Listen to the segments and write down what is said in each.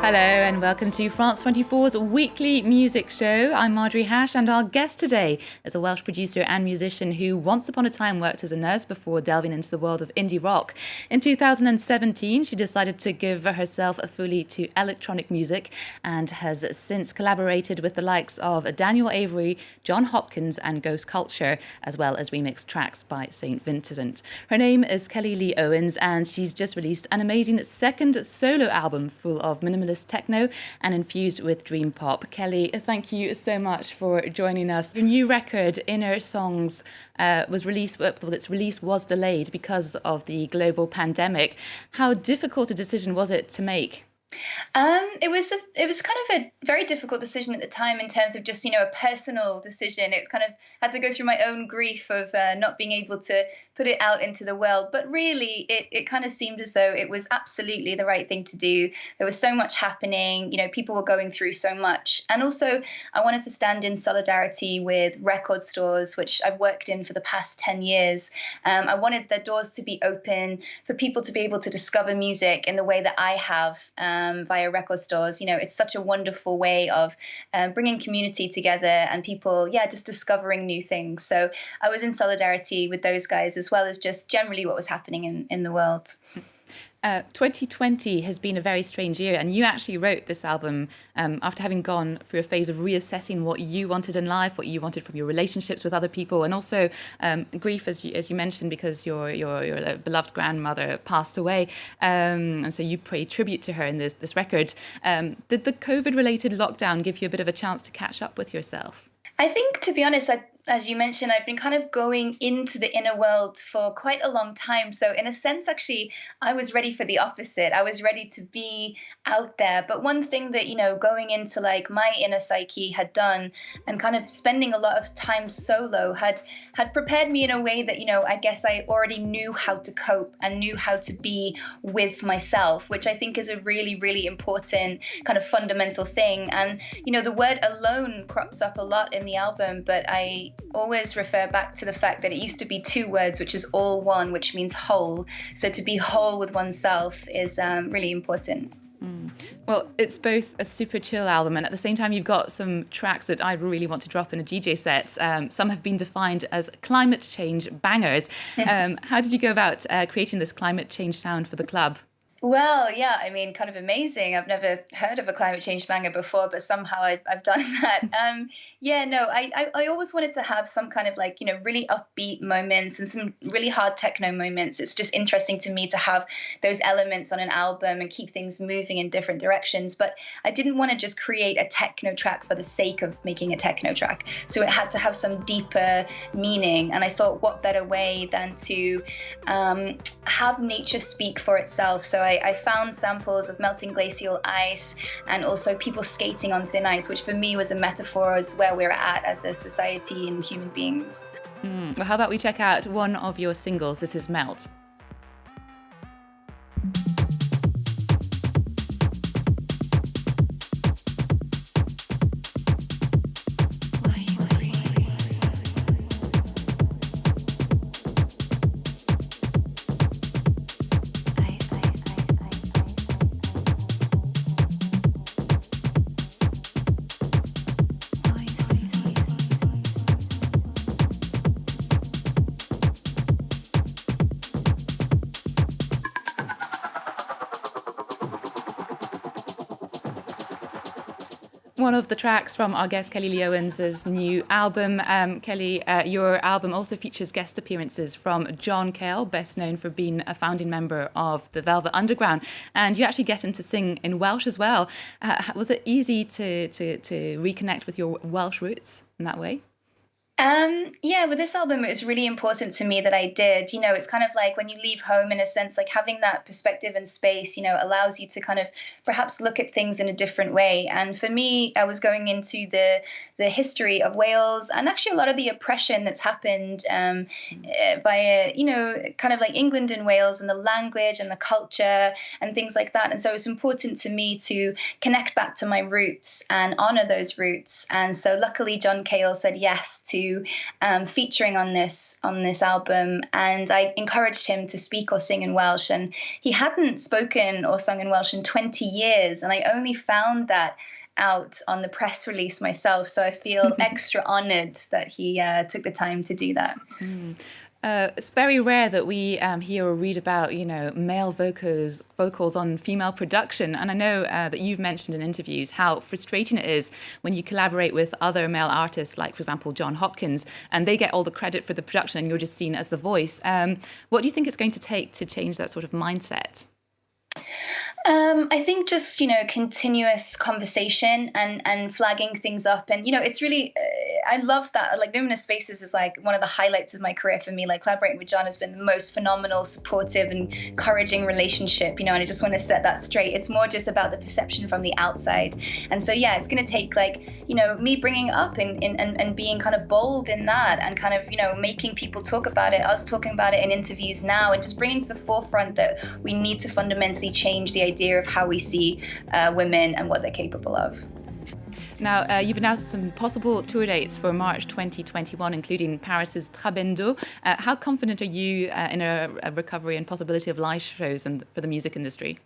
Hello and welcome to France 24's weekly music show. I'm Marjorie Hash, and our guest today is a Welsh producer and musician who once upon a time worked as a nurse before delving into the world of indie rock. In 2017, she decided to give herself fully to electronic music and has since collaborated with the likes of Daniel Avery, John Hopkins and Ghost Culture, as well as remixed tracks by St. Vincent. Her name is Kelly Lee Owens, and she's just released an amazing second solo album full of minimalist techno and infused with dream pop. Kelly, thank you so much for joining us. Your new record, Inner Songs, was released. Well, its release was delayed because of the global pandemic. How difficult a decision was it to make? It was kind of a very difficult decision at the time in terms of just, a personal decision. It's kind of had to go through my own grief of not being able to put it out into the world. But really, it kind of seemed as though it was absolutely the right thing to do. There was so much happening, people were going through so much. And also, I wanted to stand in solidarity with record stores, which I've worked in for the past 10 years. I wanted the doors to be open for people to be able to discover music in the way that I have via record stores. It's such a wonderful way of bringing community together and people, just discovering new things. So I was in solidarity with those guys as well as just generally what was happening in the world. 2020 has been a very strange year, and you actually wrote this album after having gone through a phase of reassessing what you wanted in life, what you wanted from your relationships with other people, and also grief, as you mentioned, because your beloved grandmother passed away, and so you pay tribute to her in this record. Did the COVID-related lockdown give you a bit of a chance to catch up with yourself? I think, to be honest, as you mentioned, I've been kind of going into the inner world for quite a long time. So in a sense, actually, I was ready for the opposite. I was ready to be out there. But one thing that, going into like my inner psyche had done and kind of spending a lot of time solo had prepared me in a way that, I guess I already knew how to cope and knew how to be with myself, which I think is a really, really important kind of fundamental thing. And, the word alone crops up a lot in the album, but I always refer back to the fact that it used to be two words, which is all one, which means whole. So to be whole with oneself is really important. Well, it's both a super chill album, and at the same time, you've got some tracks that I really want to drop in a DJ set. Some have been defined as climate change bangers. How did you go about creating this climate change sound for the club? Well, yeah, I mean, kind of amazing. I've never heard of a climate change banger before, but somehow I've done that. I always wanted to have some kind of like, really upbeat moments and some really hard techno moments. It's just interesting to me to have those elements on an album and keep things moving in different directions. But I didn't want to just create a techno track for the sake of making a techno track. So it had to have some deeper meaning. And I thought, what better way than to have nature speak for itself. So I found samples of melting glacial ice and also people skating on thin ice, which for me was a metaphor as where we're at as a society and human beings. Well, how about we check out one of your singles? This is Melt. One of the tracks from our guest Kelly Lee Owens' new album. Kelly, your album also features guest appearances from John Cale, best known for being a founding member of the Velvet Underground, and you actually get him to sing in Welsh as well. Was it easy to reconnect with your Welsh roots in that way? With this album, it was really important to me that I did. It's kind of like when you leave home, in a sense, like having that perspective and space, allows you to kind of perhaps look at things in a different way. And for me, I was going into the history of Wales and actually a lot of the oppression that's happened via, kind of like England and Wales and the language and the culture and things like that. And so it's important to me to connect back to my roots and honor those roots. And so luckily, John Cale said yes to to featuring on this album, and I encouraged him to speak or sing in Welsh, and he hadn't spoken or sung in Welsh in 20 years, and I only found that out on the press release myself, so I feel extra honored that he took the time to do that. It's very rare that we hear or read about, male vocals on female production. And I know that you've mentioned in interviews how frustrating it is when you collaborate with other male artists, like, for example, John Hopkins, and they get all the credit for the production and you're just seen as the voice. What do you think it's going to take to change that sort of mindset? I think just, continuous conversation and flagging things up. And, it's really, I love that. Like, Luminous Spaces is like one of the highlights of my career for me. Like, collaborating with John has been the most phenomenal, supportive and encouraging relationship, and I just want to set that straight. It's more just about the perception from the outside. And so, yeah, it's going to take me bringing it up and being kind of bold in that, and kind of, making people talk about it, us talking about it in interviews now, and just bringing to the forefront that we need to fundamentally change the idea of how we see women and what they're capable of. Now, you've announced some possible tour dates for March 2021, including Paris's Trabendo. How confident are you in a recovery and possibility of live shows and for the music industry?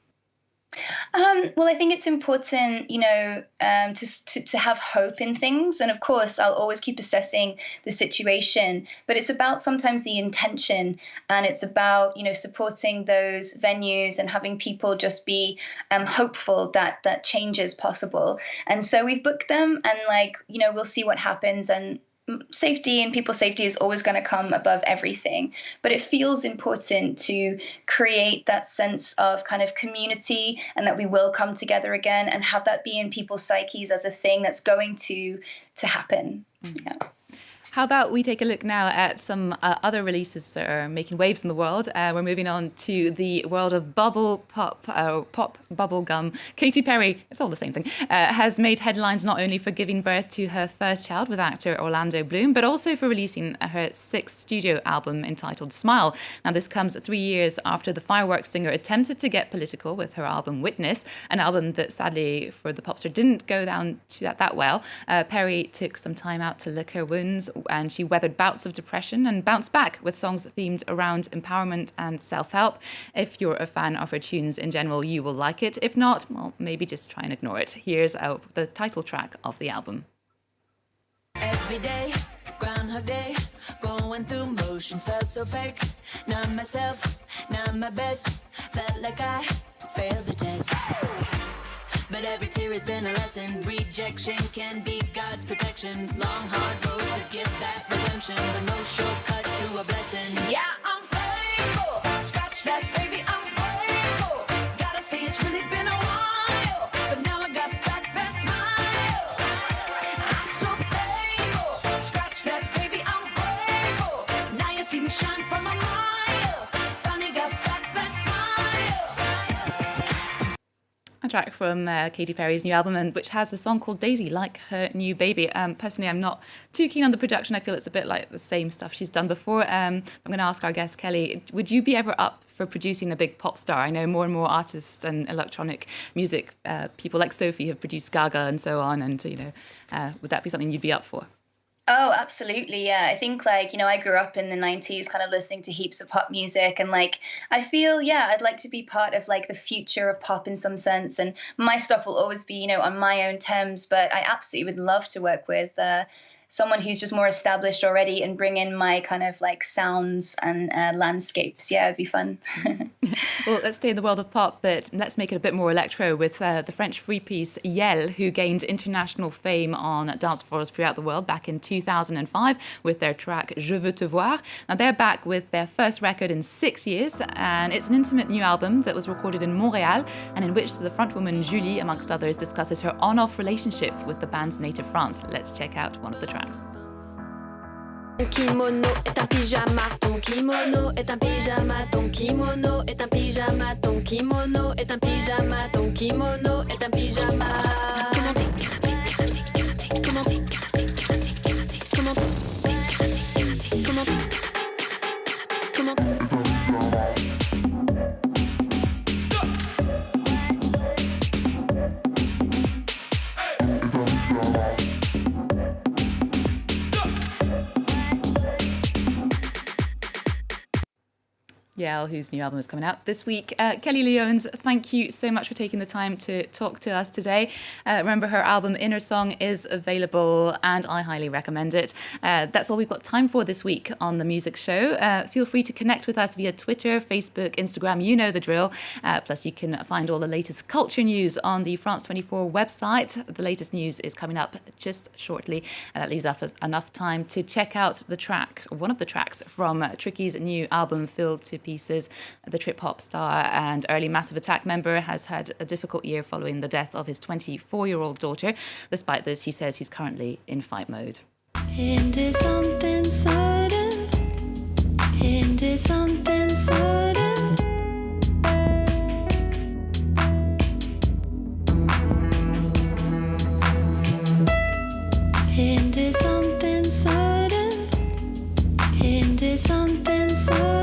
Well, I think it's important, to have hope in things. And of course, I'll always keep assessing the situation. But it's about sometimes the intention, and it's about, supporting those venues and having people just be hopeful that change is possible. And so we've booked them, and we'll see what happens. And safety and people's safety is always going to come above everything. But it feels important to create that sense of kind of community, and that we will come together again, and have that be in people's psyches as a thing that's going to happen. Mm-hmm. Yeah. How about we take a look now at some other releases that are making waves in the world. We're moving on to the world of bubble pop, pop bubble gum. Katy Perry, it's all the same thing, has made headlines not only for giving birth to her first child with actor Orlando Bloom, but also for releasing her sixth studio album entitled Smile. Now, this comes 3 years after the fireworks singer attempted to get political with her album Witness, an album that sadly for the pop star didn't go down that well. Perry took some time out to lick her wounds, and she weathered bouts of depression and bounced back with songs themed around empowerment and self-help. If you're a fan of her tunes in general, you will like it. If not, well, maybe just try and ignore it. Here's the title track of the album. Every day, Groundhog Day, going through motions, felt so fake. Not myself, not my best, felt like I failed the test. But every tear has been a lesson. Rejection can be God's protection. Long, hard road to get that redemption, but no shortcuts to a blessing. Yeah, I'm faithful. Scratch that, baby, I'm faithful. Gotta say it's really been a while, but now I got back that smile. I'm so faithful. Scratch that, baby, I'm faithful. Now you see me shine from a mile. Finally got back that smile. A track from Katy Perry's new album, and which has a song called Daisy, like her new baby. Personally, I'm not too keen on the production. I feel it's a bit like the same stuff she's done before. I'm going to ask our guest, Kelly, would you be ever up for producing a big pop star? I know more and more artists and electronic music people like Sophie have produced Gaga and so on, and would that be something you'd be up for? Oh, absolutely. Yeah. I think I grew up in the 90s kind of listening to heaps of pop music, and I feel, I'd like to be part of the future of pop in some sense. And my stuff will always be, on my own terms, but I absolutely would love to work with someone who's just more established already and bring in my kind of sounds and landscapes. Yeah, it'd be fun. Well, let's stay in the world of pop, but let's make it a bit more electro with the French free piece Yelle, who gained international fame on dance floors throughout the world back in 2005 with their track Je veux te voir. Now, they're back with their first record in 6 years, and it's an intimate new album that was recorded in Montreal, and in which the frontwoman Julie, amongst others, discusses her on-off relationship with the band's native France. Let's check out one of the tracks. Ton kimono est un pyjama, ton kimono est un pyjama, ton kimono est un pyjama, ton kimono est un pyjama, ton kimono est un pyjama. Yelle, whose new album is coming out this week. Kelly Lee Owens, thank you so much for taking the time to talk to us today. Remember, her album Inner Song is available and I highly recommend it. That's all we've got time for this week on The Music Show. Feel free to connect with us via Twitter, Facebook, Instagram, you know the drill. Plus, you can find all the latest culture news on the France 24 website. The latest news is coming up just shortly. That leaves us enough time to check out one of the tracks from Tricky's new album, Filled to Pieces. The trip-hop star and early Massive Attack member has had a difficult year following the death of his 24-year-old daughter. Despite this, he says he's currently in fight mode. Into something sort of, into something sort of. Into something sort of, into something sort of.